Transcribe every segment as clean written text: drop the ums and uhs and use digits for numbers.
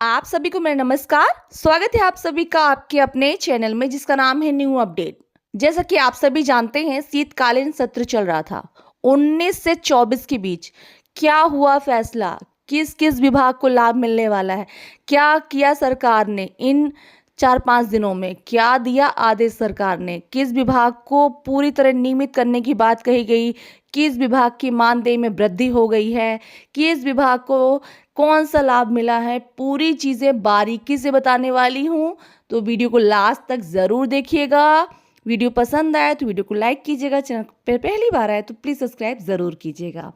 आप सभी को मेरा नमस्कार। स्वागत है आप सभी का आपके अपने चैनल में जिसका नाम है न्यू अपडेट। जैसा कि आप सभी जानते हैं शीतकालीन सत्र चल रहा था 19 से 24 के बीच। क्या हुआ फैसला, किस किस विभाग को लाभ मिलने वाला है, क्या किया सरकार ने इन 4-5 दिनों में, क्या दिया आदेश सरकार ने, किस विभाग को पूरी तरह नियमित करने की बात कही गई, किस विभाग की मानदेय में वृद्धि हो गई है, किस विभाग को कौन सा लाभ मिला है, पूरी चीज़ें बारीकी से बताने वाली हूँ। तो वीडियो को लास्ट तक ज़रूर देखिएगा। वीडियो पसंद आए तो वीडियो को लाइक कीजिएगा, चैनल पर पहली बार आए तो प्लीज़ सब्सक्राइब ज़रूर कीजिएगा।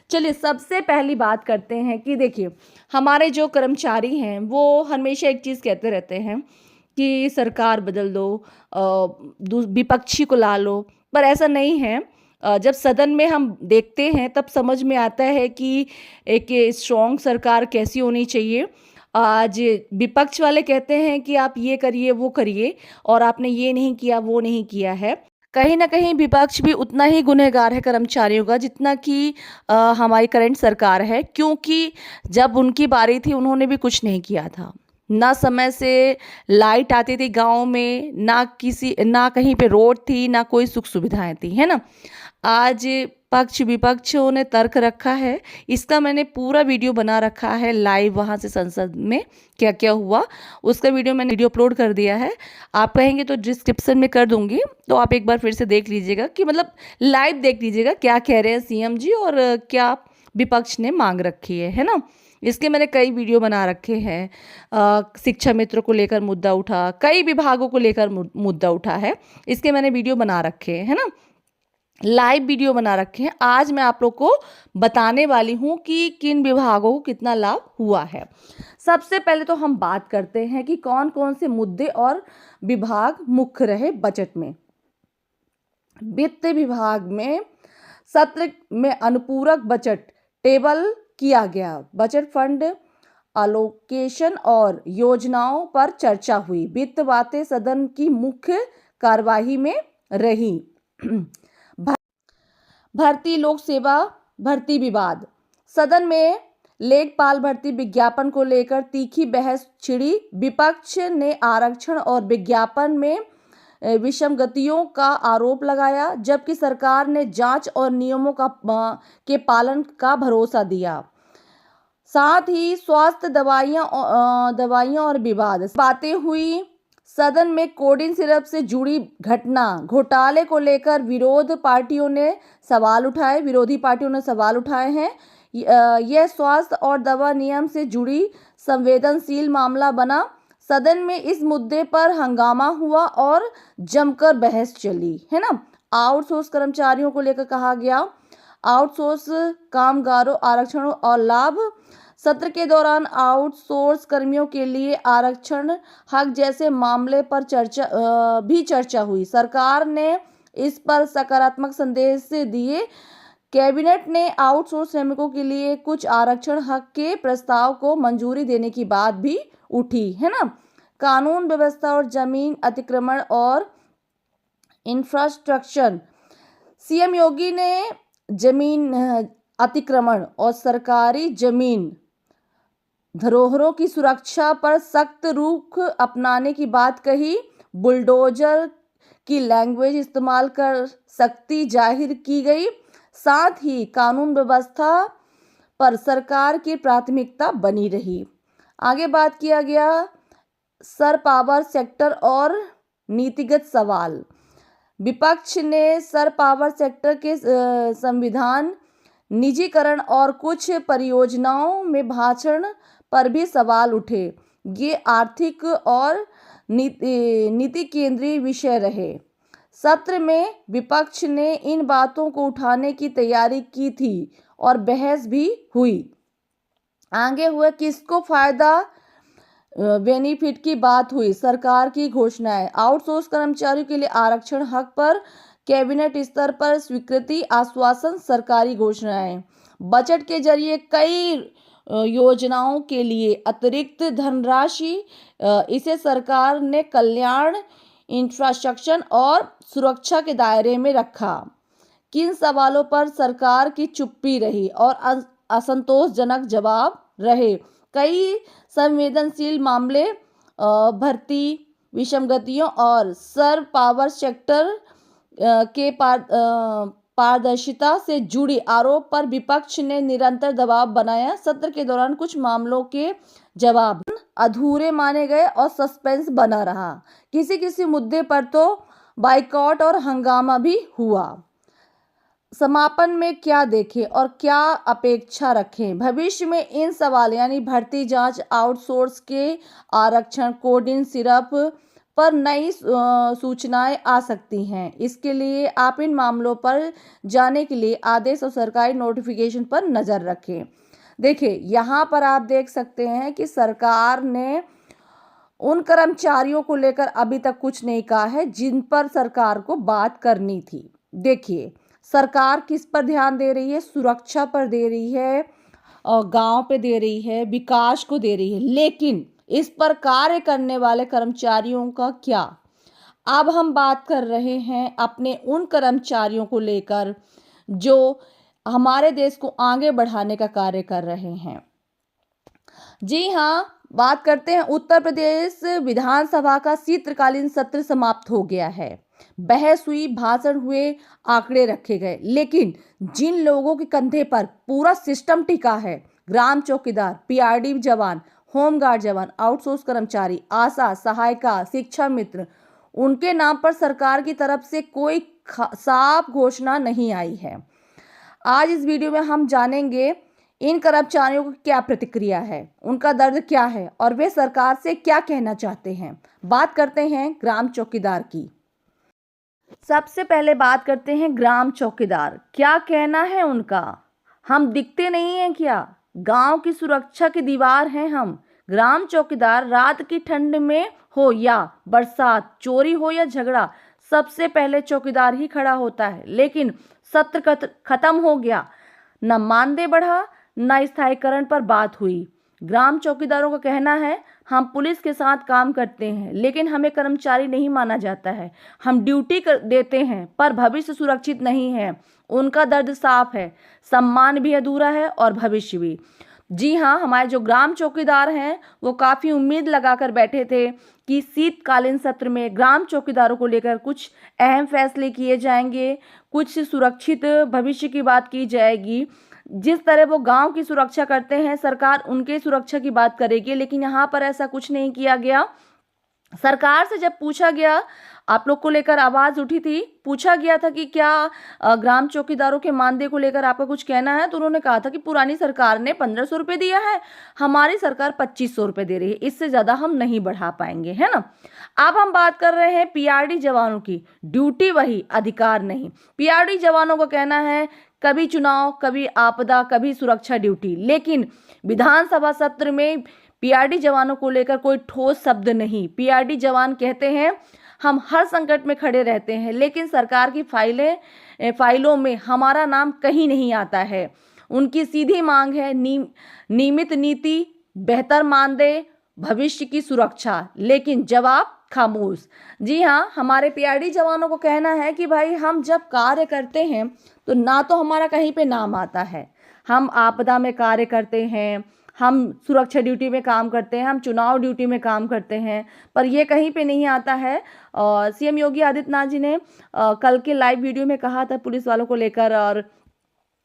चलिए सबसे पहली बात करते हैं कि देखिए हमारे जो कर्मचारी हैं वो हमेशा एक चीज़ कहते रहते हैं कि सरकार बदल दो, विपक्षी को ला लो, पर ऐसा नहीं है। जब सदन में हम देखते हैं तब समझ में आता है कि एक स्ट्रॉन्ग सरकार कैसी होनी चाहिए। आज विपक्ष वाले कहते हैं कि आप ये करिए वो करिए और आपने ये नहीं किया वो नहीं किया है। कहीं ना कहीं विपक्ष भी उतना ही गुनहगार है कर्मचारियों का जितना कि हमारी करंट सरकार है, क्योंकि जब उनकी बारी थी उन्होंने भी कुछ नहीं किया था। ना समय से लाइट आती थी गांव में, ना कहीं पे रोड थी, ना कोई सुख सुविधाएं थी, है ना। आज पक्ष विपक्षों ने तर्क रखा है, इसका मैंने पूरा वीडियो बना रखा है लाइव वहाँ से संसद में क्या क्या हुआ, उसका वीडियो अपलोड कर दिया है। आप कहेंगे तो डिस्क्रिप्शन में कर दूंगी, तो आप एक बार फिर से देख लीजिएगा कि मतलब लाइव देख लीजिएगा क्या कह रहे हैं सीएम जी और क्या विपक्ष ने मांग रखी है ना। इसके मैंने कई वीडियो बना रखे हैं। शिक्षा मित्र को लेकर मुद्दा उठा, कई विभागों को लेकर मुद्दा उठा है, इसके मैंने वीडियो बना रखे हैं, है ना, लाइव वीडियो बना रखे हैं। आज मैं आप लोग को बताने वाली हूं कि किन विभागों को कितना लाभ हुआ है। सबसे पहले तो हम बात करते हैं कि कौन कौन से मुद्दे और विभाग मुख्य रहे बजट में। वित्त विभाग में सत्र में अनुपूरक बजट टेबल किया गया। बजट फंड अलोकेशन और योजनाओं पर चर्चा हुई। वित्त बातें सदन की मुख्य कार्यवाही में रही। भर्ती लोक सेवा भर्ती विवाद। सदन में लेखपाल भर्ती विज्ञापन को लेकर तीखी बहस छिड़ी। विपक्ष ने आरक्षण और विज्ञापन में विसंगतियों का आरोप लगाया, जबकि सरकार ने जांच और नियमों के पालन का भरोसा दिया। साथ ही स्वास्थ्य दवाइयां और विवाद बातें हुई। सदन में कोडिन सिरप से जुड़ी घटना घोटाले को लेकर विरोधी पार्टियों ने सवाल उठाए हैं। यह स्वास्थ्य और दवा नियम से जुड़ी संवेदनशील मामला बना। सदन में इस मुद्दे पर हंगामा हुआ और जमकर बहस चली, है ना। आउटसोर्स कर्मचारियों को लेकर कहा गया। आउटसोर्स कामगारों आरक्षण और लाभ। सत्र के दौरान आउटसोर्स कर्मियों के लिए आरक्षण हक जैसे मामले पर चर्चा हुई। सरकार ने इस पर सकारात्मक संदेश दिए। कैबिनेट ने आउटसोर्स श्रमिकों के लिए कुछ आरक्षण हक के प्रस्ताव को मंजूरी देने की बात भी उठी, है ना। कानून व्यवस्था और जमीन अतिक्रमण और इंफ्रास्ट्रक्चर। सीएम योगी ने जमीन अतिक्रमण और सरकारी जमीन धरोहरों की सुरक्षा पर सख्त रुख अपनाने की बात कही। बुलडोजर की लैंग्वेज इस्तेमाल कर सख्ती जाहिर की गई। साथ ही कानून व्यवस्था पर सरकार की प्राथमिकता बनी रही। आगे बात किया गया सर पावर सेक्टर और नीतिगत सवाल। विपक्ष ने सर पावर सेक्टर के संविधान निजीकरण और कुछ परियोजनाओं में भाषण पर भी सवाल उठे। ये आर्थिक और नीति केंद्रीय विषय रहे। सत्र में विपक्ष ने इन बातों को उठाने की तैयारी की थी और बहस भी हुई। आगे हुए किसको फायदा बेनिफिट की बात हुई। सरकार की घोषणाएं। आउटसोर्स कर्मचारियों के लिए आरक्षण हक पर कैबिनेट स्तर पर स्वीकृति आश्वासन। सरकारी घोषणाएं। बजट के जरिए कई योजनाओं के लिए अतिरिक्त धनराशि। इसे सरकार ने कल्याण, इंफ्रास्ट्रक्चर और सुरक्षा के दायरे में रखा। किन सवालों पर सरकार की चुप्पी रही और असंतोषजनक जवाब रहे। कई संवेदनशील मामले भर्ती विसंगतियों और सर्व पावर सेक्टर के पारदर्शिता से जुड़ी आरोप पर विपक्ष ने निरंतर दबाव बनाया। सत्र के दौरान कुछ मामलों के जवाब अधूरे माने गए और सस्पेंस बना रहा। किसी किसी मुद्दे पर तो बाइकआउट और हंगामा भी हुआ। समापन में क्या देखें और क्या अपेक्षा रखें? भविष्य में इन सवाल यानी भर्ती जांच, आउटसोर्स के आरक्षण, कोड-इन सिर्फ पर नई सूचनाएं आ सकती हैं। इसके लिए आप इन मामलों पर जाने के लिए आदेश और सरकारी नोटिफिकेशन पर नज़र रखें। देखिए, यहाँ पर आप देख सकते हैं कि सरकार ने उन कर्मचारियों को लेकर अभी तक कुछ नहीं कहा है जिन पर सरकार को बात करनी थी। देखिए, सरकार किस पर ध्यान दे रही है? सुरक्षा पर दे रही है और गांव पे दे रही है, विकास को दे रही है, लेकिन इस पर कार्य करने वाले कर्मचारियों का क्या? अब हम बात कर रहे हैं अपने उन कर्मचारियों को लेकर जो हमारे देश को आगे बढ़ाने का कार्य कर रहे हैं। जी हाँ, बात करते हैं उत्तर प्रदेश विधानसभा का शीतकालीन सत्र समाप्त हो गया है। बहस हुई, भाषण हुए, आंकड़े रखे गए, लेकिन जिन लोगों के कंधे पर पूरा सिस्टम टिका है, ग्राम चौकीदार, पीआरडी जवान, होमगार्ड जवान, आउटसोर्स कर्मचारी, आशा, सहायिका, शिक्षा मित्र, उनके नाम पर सरकार की तरफ से कोई साफ घोषणा नहीं आई है। आज इस वीडियो में हम जानेंगे इन कर्मचारियों की क्या प्रतिक्रिया है, उनका दर्द क्या है और वे सरकार से क्या कहना चाहते हैं। बात करते हैं ग्राम चौकीदार की। सबसे पहले बात करते हैं ग्राम चौकीदार, क्या कहना है उनका? हम दिखते नहीं हैं क्या? गांव की सुरक्षा की दीवार हैं हम। ग्राम चौकीदार रात की ठंड में हो या बरसात, चोरी हो या झगड़ा, सबसे पहले चौकीदार ही खड़ा होता है। लेकिन सत्र खत्म हो गया, न मानदेय बढ़ा, न स्थायीकरण पर बात हुई। ग्राम चौकीदारों का कहना है, हम पुलिस के साथ काम करते हैं लेकिन हमें कर्मचारी नहीं माना जाता है। हम ड्यूटी देते हैं पर भविष्य सुरक्षित नहीं है। उनका दर्द साफ है, सम्मान भी अधूरा है और भविष्य भी। जी हाँ, हमारे जो ग्राम चौकीदार हैं वो काफ़ी उम्मीद लगाकर बैठे थे कि शीतकालीन सत्र में ग्राम चौकीदारों को लेकर कुछ अहम फैसले किए जाएंगे, कुछ सुरक्षित भविष्य की बात की जाएगी। जिस तरह वो गांव की सुरक्षा करते हैं, सरकार उनके सुरक्षा की बात करेगी, लेकिन यहाँ पर ऐसा कुछ नहीं किया गया। सरकार से जब पूछा गया, आप लोग को लेकर आवाज़ उठी थी, पूछा गया था कि क्या ग्राम चौकीदारों के मानदेय को लेकर आपका कुछ कहना है, तो उन्होंने कहा था कि पुरानी सरकार ने 1500 रुपये दिया है, हमारी सरकार 2500 रुपये दे रही है, इससे ज़्यादा हम नहीं बढ़ा पाएंगे, है ना। अब हम बात कर रहे हैं पीआरडी जवानों की। ड्यूटी वही, अधिकार नहीं। पीआरडी जवानों का कहना है, कभी चुनाव, कभी आपदा, कभी सुरक्षा ड्यूटी, लेकिन विधानसभा सत्र में पीआरडी जवानों को लेकर कोई ठोस शब्द नहीं। पीआरडी जवान कहते हैं, हम हर संकट में खड़े रहते हैं लेकिन सरकार की फाइलों में हमारा नाम कहीं नहीं आता है। उनकी सीधी मांग है नियमित नीति, बेहतर मानदेय, भविष्य की सुरक्षा, लेकिन जवाब खामोश। जी हाँ, हमारे पीआरडी जवानों को कहना है कि भाई हम जब कार्य करते हैं तो ना तो हमारा कहीं पे नाम आता है। हम आपदा में कार्य करते हैं, हम सुरक्षा ड्यूटी में काम करते हैं, हम चुनाव ड्यूटी में काम करते हैं, पर ये कहीं पे नहीं आता है। और सीएम योगी आदित्यनाथ जी ने कल के लाइव वीडियो में कहा था पुलिस वालों को लेकर और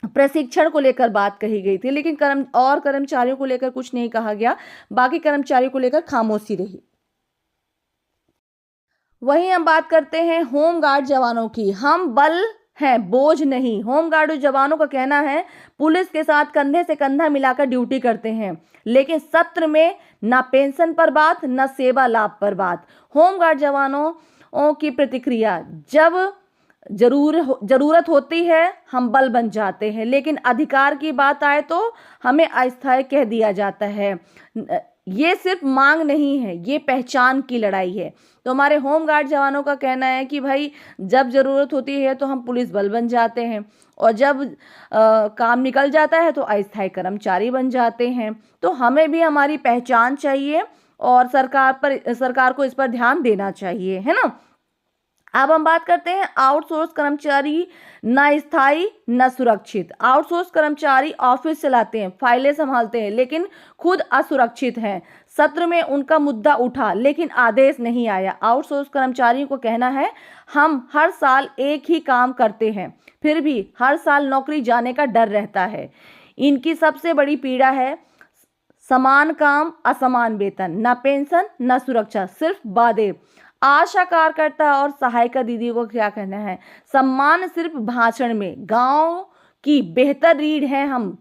प्रशिक्षण को लेकर बात कही गई थी, लेकिन कर्मचारियों को लेकर कुछ नहीं कहा गया। बाकी कर्मचारियों को लेकर खामोशी रही। वहीं हम बात करते हैं होमगार्ड जवानों की। हम बल हैं, बोझ नहीं। होमगार्ड जवानों का कहना है, पुलिस के साथ कंधे से कंधा मिलाकर ड्यूटी करते हैं, लेकिन सत्र में ना पेंशन पर बात, ना सेवा लाभ पर बात। होमगार्ड जवानों की प्रतिक्रिया, जब जरूरत होती है हम बल बन जाते हैं, लेकिन अधिकार की बात आए तो हमें अस्थायी कह दिया जाता है। ये सिर्फ मांग नहीं है, ये पहचान की लड़ाई है। तो हमारे होमगार्ड जवानों का कहना है कि भाई जब ज़रूरत होती है तो हम पुलिस बल बन जाते हैं और जब काम निकल जाता है तो अस्थायी कर्मचारी बन जाते हैं। तो हमें भी हमारी पहचान चाहिए और सरकार को इस पर ध्यान देना चाहिए, है ना। अब हम बात करते हैं आउटसोर्स कर्मचारी न स्थायी न सुरक्षित। आउटसोर्स कर्मचारी ऑफिस चलाते हैं, फाइलें संभालते हैं, लेकिन खुद असुरक्षित हैं। सत्र में उनका मुद्दा उठा लेकिन आदेश नहीं आया। आउटसोर्स कर्मचारियों को कहना है, हम हर साल एक ही काम करते हैं, फिर भी हर साल नौकरी जाने का डर रहता है। इनकी सबसे बड़ी पीड़ा है समान काम असमान वेतन, न पेंशन न सुरक्षा, सिर्फ वादे। आशा कार्यकर्ता और सहायिका दीदी को क्या कहना है, सम्मान सिर्फ भाषण में, गांव की बेहतर रीढ़ है हम।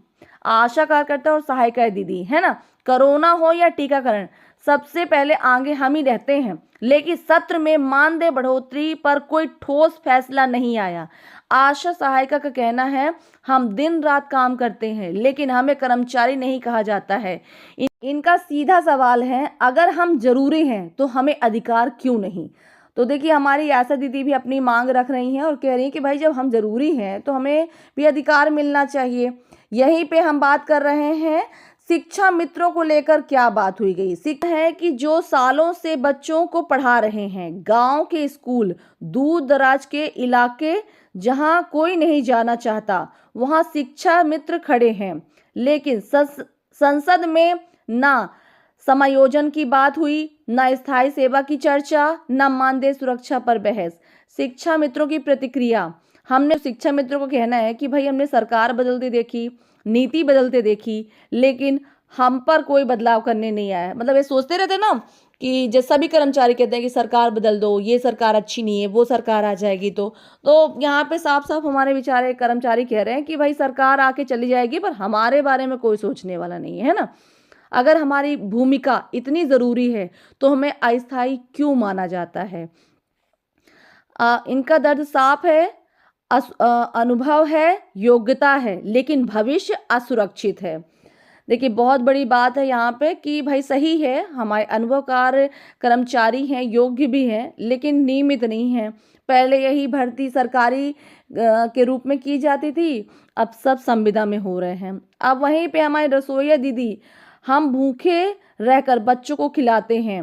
आशा कार्यकर्ता और सहायिका दीदी है ना, कोरोना हो या टीकाकरण, सबसे पहले आगे हम ही रहते हैं। लेकिन सत्र में मानदेय बढ़ोतरी पर कोई ठोस फैसला नहीं आया। आशा सहायिका का कहना है, हम दिन रात काम करते हैं लेकिन हमें कर्मचारी नहीं कहा जाता है। इनका सीधा सवाल है, अगर हम जरूरी हैं तो हमें अधिकार क्यों नहीं। तो देखिए, हमारी आशा दीदी भी अपनी मांग रख रही हैं और कह रही हैं कि भाई जब हम जरूरी हैं तो हमें भी अधिकार मिलना चाहिए। यहीं पे हम बात कर रहे हैं शिक्षा मित्रों को लेकर क्या बात हुई गई। शिक्षा है कि जो सालों से बच्चों को पढ़ा रहे हैं, गांव के स्कूल, दूर दराज के इलाके जहां कोई नहीं जाना चाहता, वहां शिक्षा मित्र खड़े हैं। लेकिन संसद में ना समायोजन की बात हुई, ना स्थायी सेवा की चर्चा, ना मानदेय सुरक्षा पर बहस। शिक्षा मित्रों की प्रतिक्रिया, हमने शिक्षा मित्रों को कहना है कि भाई हमने सरकार बदलते देखी, नीति बदलते देखी, लेकिन हम पर कोई बदलाव करने नहीं आया। मतलब ये सोचते रहते ना कि जैसा भी कर्मचारी कहते हैं कि सरकार बदल दो, ये सरकार अच्छी नहीं है, वो सरकार आ जाएगी। तो यहाँ पे साफ साफ हमारे बेचारे कर्मचारी कह रहे हैं कि भाई सरकार आके चली जाएगी पर हमारे बारे में कोई सोचने वाला नहीं है ना। अगर हमारी भूमिका इतनी जरूरी है तो हमें अस्थायी क्यों माना जाता है। इनका दर्द साफ है, अनुभव है, योग्यता है, लेकिन भविष्य असुरक्षित है। देखिए, बहुत बड़ी बात है यहाँ पे कि भाई सही है, हमारे अनुभवकार कर्मचारी हैं, योग्य भी हैं, लेकिन नियमित नहीं हैं। पहले यही भर्ती सरकारी के रूप में की जाती थी, अब सब संविदा में हो रहे हैं। अब वहीं पे हमारी रसोइया दीदी, हम भूखे रहकर बच्चों को खिलाते हैं।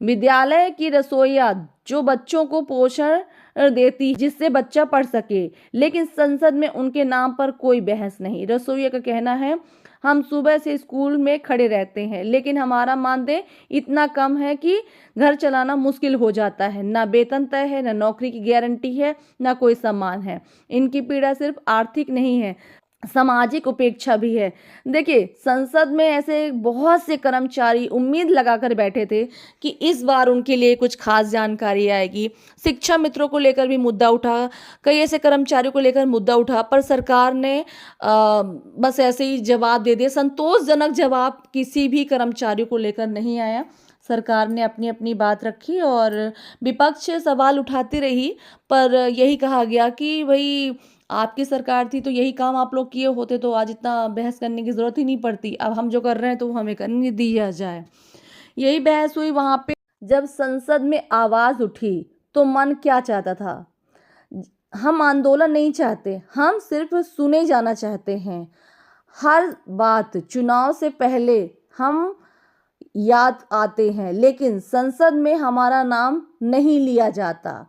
विद्यालय की रसोइया जो बच्चों को पोषण देती जिससे बच्चा पढ़ सके, लेकिन संसद में उनके नाम पर कोई बहस नहीं। रसोइया का कहना है, हम सुबह से स्कूल में खड़े रहते हैं लेकिन हमारा मानदेय इतना कम है कि घर चलाना मुश्किल हो जाता है। ना वेतन तय है, ना नौकरी की गारंटी है, ना कोई सम्मान है। इनकी पीड़ा सिर्फ आर्थिक नहीं है, सामाजिक उपेक्षा भी है। देखिए, संसद में ऐसे बहुत से कर्मचारी उम्मीद लगाकर बैठे थे कि इस बार उनके लिए कुछ खास जानकारी आएगी। शिक्षा मित्रों को लेकर भी मुद्दा उठा, कई ऐसे कर्मचारियों को लेकर मुद्दा उठा, पर सरकार ने बस ऐसे ही जवाब दे दिया। संतोषजनक जवाब किसी भी कर्मचारियों को लेकर नहीं आया। सरकार ने अपनी अपनी बात रखी और विपक्ष सवाल उठाती रही, पर यही कहा गया कि भाई आपकी सरकार थी तो यही काम आप लोग किए होते तो आज इतना बहस करने की जरूरत ही नहीं पड़ती। अब हम जो कर रहे हैं तो वो हमें करने दिया जाए। यही बहस हुई वहां पे। जब संसद में आवाज उठी तो मन क्या चाहता था, हम आंदोलन नहीं चाहते, हम सिर्फ सुने जाना चाहते हैं। हर बात चुनाव से पहले हम याद आते हैं, लेकिन संसद में हमारा नाम नहीं लिया जाता।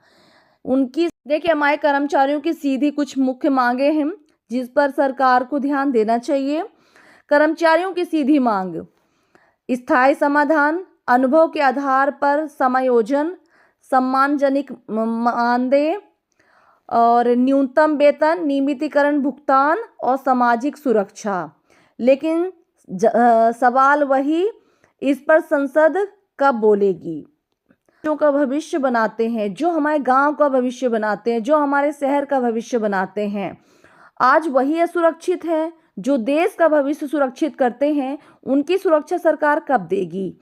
उनकी देखिए, हमारे कर्मचारियों की सीधी कुछ मुख्य मांगे हैं जिस पर सरकार को ध्यान देना चाहिए। कर्मचारियों की सीधी मांग, स्थायी समाधान, अनुभव के आधार पर समायोजन, सम्मानजनक मानदेय और न्यूनतम वेतन, नियमितीकरण भुगतान और सामाजिक सुरक्षा। लेकिन सवाल वही, इस पर संसद कब बोलेगी। बच्चों का भविष्य बनाते हैं, जो हमारे गांव का भविष्य बनाते हैं, जो हमारे शहर का भविष्य बनाते हैं, आज वही असुरक्षित है। जो देश का भविष्य सुरक्षित करते हैं, उनकी सुरक्षा सरकार कब देगी।